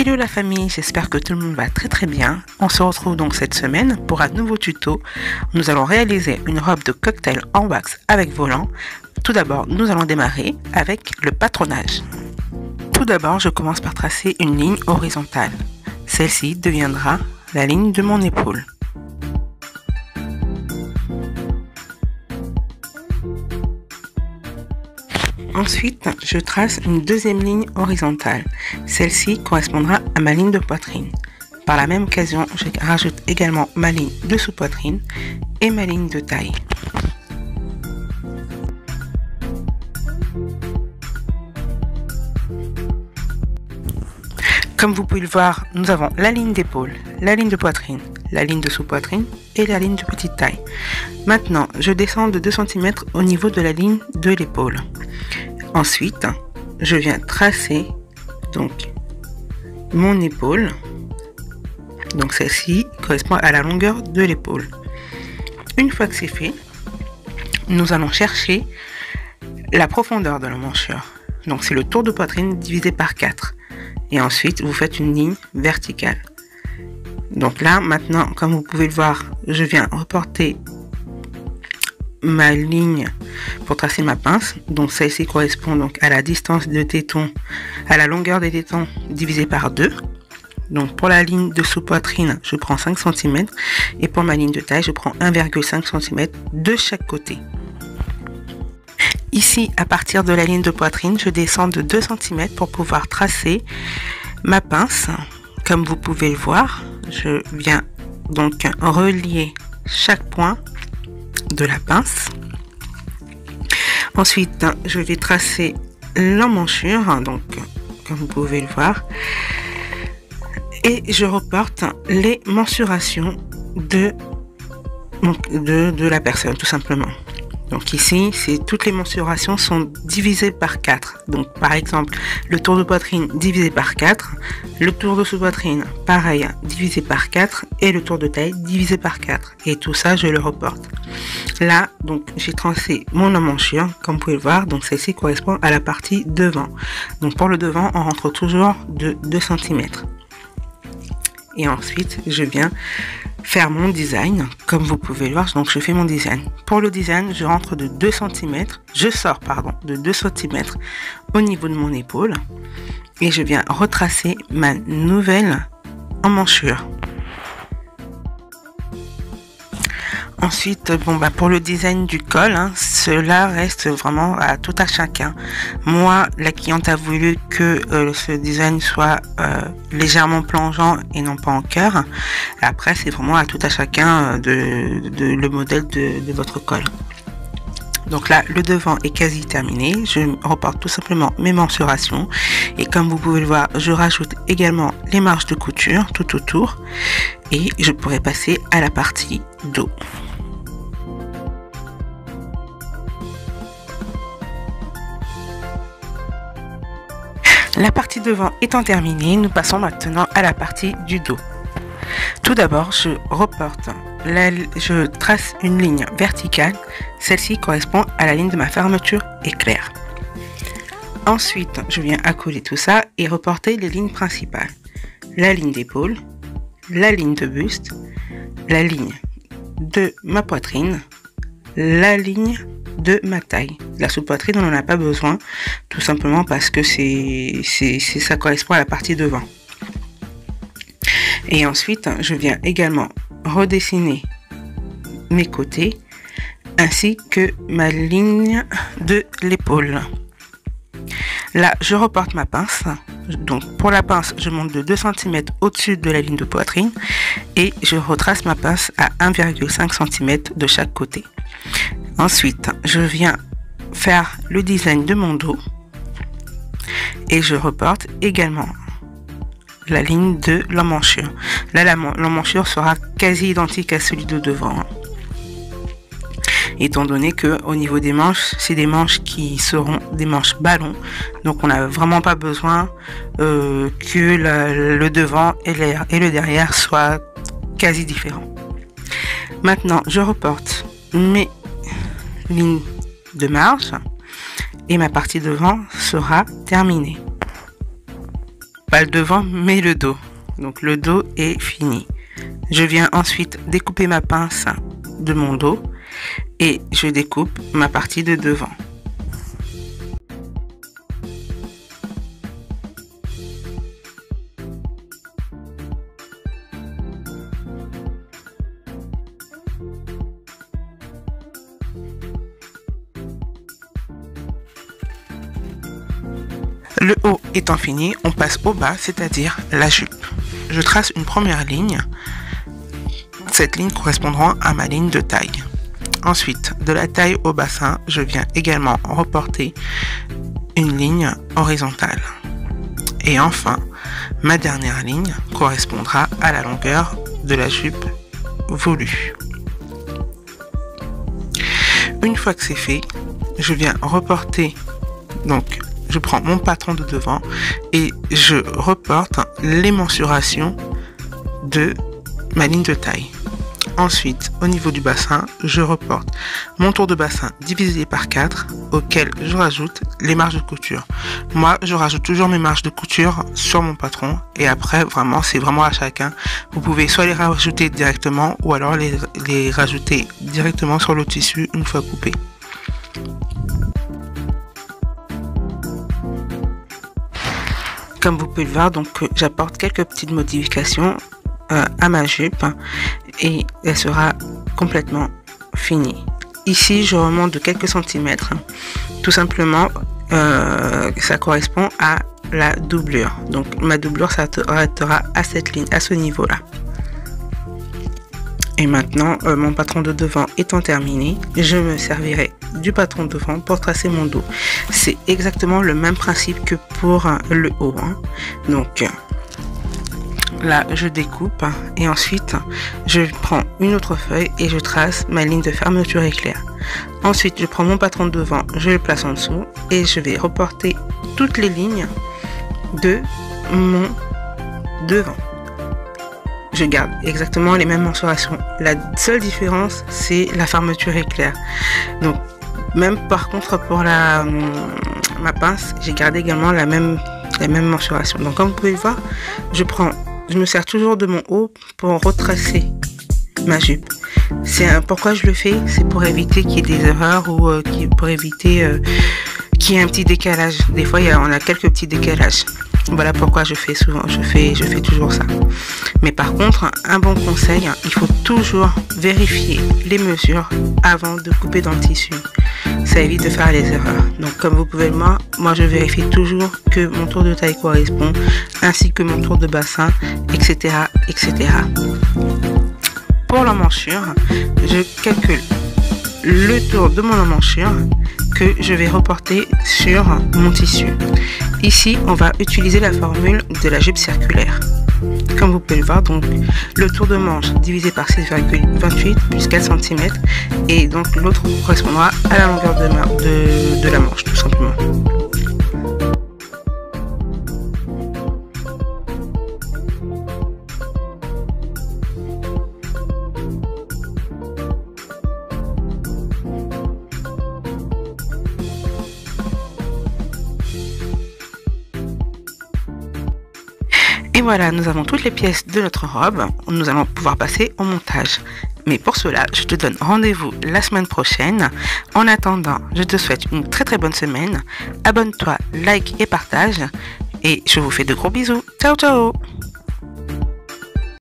Hello la famille, j'espère que tout le monde va très bien. On se retrouve donc cette semaine pour un nouveau tuto. Nous allons réaliser une robe de cocktail en wax avec volant. Tout d'abord, nous allons démarrer avec le patronage. Tout d'abord, je commence par tracer une ligne horizontale. Celle-ci deviendra la ligne de mon épaule. Ensuite, je trace une deuxième ligne horizontale. Celle-ci correspondra à ma ligne de poitrine. Par la même occasion, je rajoute également ma ligne de sous-poitrine et ma ligne de taille. Comme vous pouvez le voir, nous avons la ligne d'épaule, la ligne de poitrine, la ligne de sous-poitrine et la ligne de petite taille. Maintenant, je descends de 2 cm au niveau de la ligne de l'épaule. Ensuite, je viens tracer donc mon épaule. Donc celle-ci correspond à la longueur de l'épaule. Une fois que c'est fait, nous allons chercher la profondeur de la manchure. Donc c'est le tour de poitrine divisé par 4. Et ensuite, vous faites une ligne verticale. Donc là, maintenant, comme vous pouvez le voir, je viens reporter ma ligne pour tracer ma pince. Donc celle-ci correspond donc à la distance de téton, à la longueur des tétons divisé par 2. Donc pour la ligne de sous-poitrine, je prends 5 cm et pour ma ligne de taille, je prends 1,5 cm de chaque côté. Ici, à partir de la ligne de poitrine, je descends de 2 cm pour pouvoir tracer ma pince. Comme vous pouvez le voir, je viens donc relier chaque point de la pince. Ensuite, je vais tracer l'emmanchure, donc comme vous pouvez le voir, et je reporte les mensurations de la personne, tout simplement. Donc ici, toutes les mensurations sont divisées par 4. Donc par exemple, le tour de poitrine divisé par 4, le tour de sous-poitrine, pareil, divisé par 4, et le tour de taille divisé par 4. Et tout ça, je le reporte. Là, donc j'ai tracé mon emmanchure, comme vous pouvez le voir. Donc celle-ci correspond à la partie devant. Donc pour le devant, on rentre toujours de 2 cm. Et ensuite, je viens faire mon design, comme vous pouvez le voir. Donc je fais mon design. Pour le design, je rentre de 2 cm, je sors de 2 cm au niveau de mon épaule et je viens retracer ma nouvelle emmanchure. Ensuite, pour le design du col, cela reste vraiment à tout à chacun. Moi, la cliente a voulu que ce design soit légèrement plongeant et non pas en cœur. Après, c'est vraiment à tout à chacun le modèle de votre col. Donc là, le devant est quasi terminé. Je reporte tout simplement mes mensurations. Et comme vous pouvez le voir, je rajoute également les marges de couture tout autour. Et je pourrais passer à la partie dos. La partie devant étant terminée, nous passons maintenant à la partie du dos. Tout d'abord, je trace une ligne verticale. Celle-ci correspond à la ligne de ma fermeture éclair. Ensuite, je viens accoler tout ça et reporter les lignes principales. La ligne d'épaule, la ligne de buste, la ligne de ma poitrine, la ligne de ma taille. La sous-poitrine, on n'en a pas besoin, tout simplement parce que ça correspond à la partie devant. Et ensuite, je viens également redessiner mes côtés ainsi que ma ligne de l'épaule. Là, je reporte ma pince. Donc pour la pince, je monte de 2 cm au-dessus de la ligne de poitrine et je retrace ma pince à 1,5 cm de chaque côté. Ensuite, je viens faire le design de mon dos et je reporte également la ligne de l'emmanchure. Là, l'emmanchure sera quasi identique à celui de devant. Étant donné que au niveau des manches, c'est des manches qui seront des manches ballon, donc on n'a vraiment pas besoin que le devant et le derrière soient quasi différents. Maintenant, je reporte mes lignes de marge et ma partie devant sera terminée. pas le devant mais le dos. Donc le dos est fini. Je viens ensuite découper ma pince de mon dos et je découpe ma partie de devant. Le haut étant fini, on passe au bas, c'est-à-dire la jupe. Je trace une première ligne. Cette ligne correspondra à ma ligne de taille. Ensuite, de la taille au bassin, je viens également reporter une ligne horizontale. Et enfin, ma dernière ligne correspondra à la longueur de la jupe voulue. Une fois que c'est fait, je viens reporter, donc je prends mon patron de devant et je reporte les mensurations de ma ligne de taille. Ensuite, au niveau du bassin, je reporte mon tour de bassin divisé par 4 auquel je rajoute les marges de couture. Moi, je rajoute toujours mes marges de couture sur mon patron et après, vraiment, c'est vraiment à chacun. Vous pouvez soit les rajouter directement ou alors les rajouter directement sur le tissu une fois coupé. Comme vous pouvez le voir, donc j'apporte quelques petites modifications à ma jupe et elle sera complètement finie. Ici, je remonte de quelques centimètres. Tout simplement, ça correspond à la doublure. Donc ma doublure s'arrêtera à cette ligne, à ce niveau-là. Et maintenant, mon patron de devant étant terminé, je me servirai du patron de devant pour tracer mon dos. C'est exactement le même principe que pour le haut. Donc là, je découpe et ensuite, je prends une autre feuille et je trace ma ligne de fermeture éclair. Ensuite, je prends mon patron de devant, je le place en dessous et je vais reporter toutes les lignes de mon devant. Je garde exactement les mêmes mensurations. La seule différence, c'est la fermeture éclair. Donc, même par contre, pour ma pince, j'ai gardé également la même mensuration. Donc, comme vous pouvez voir, je me sers toujours de mon haut pour retracer ma jupe. Pourquoi je le fais, c'est pour éviter qu'il y ait des erreurs ou pour éviter qu'il y ait un petit décalage. Des fois, on a quelques petits décalages. Voilà pourquoi je fais toujours ça. Mais par contre, un bon conseil, il faut toujours vérifier les mesures avant de couper dans le tissu. Ça évite de faire les erreurs. Donc comme vous pouvez le voir, moi je vérifie toujours que mon tour de taille correspond, ainsi que mon tour de bassin, etc. etc. Pour l'emmanchure, je calcule le tour de mon emmanchure que je vais reporter sur mon tissu. Ici, on va utiliser la formule de la jupe circulaire. Comme vous pouvez le voir, donc le tour de manche divisé par 6,28 plus 4 cm et donc l'autre correspondra à la longueur de la manche, tout simplement. Et voilà, nous avons toutes les pièces de notre robe. Nous allons pouvoir passer au montage. Mais pour cela, je te donne rendez-vous la semaine prochaine. En attendant, je te souhaite une très très bonne semaine. Abonne-toi, like et partage. Et je vous fais de gros bisous. Ciao ciao!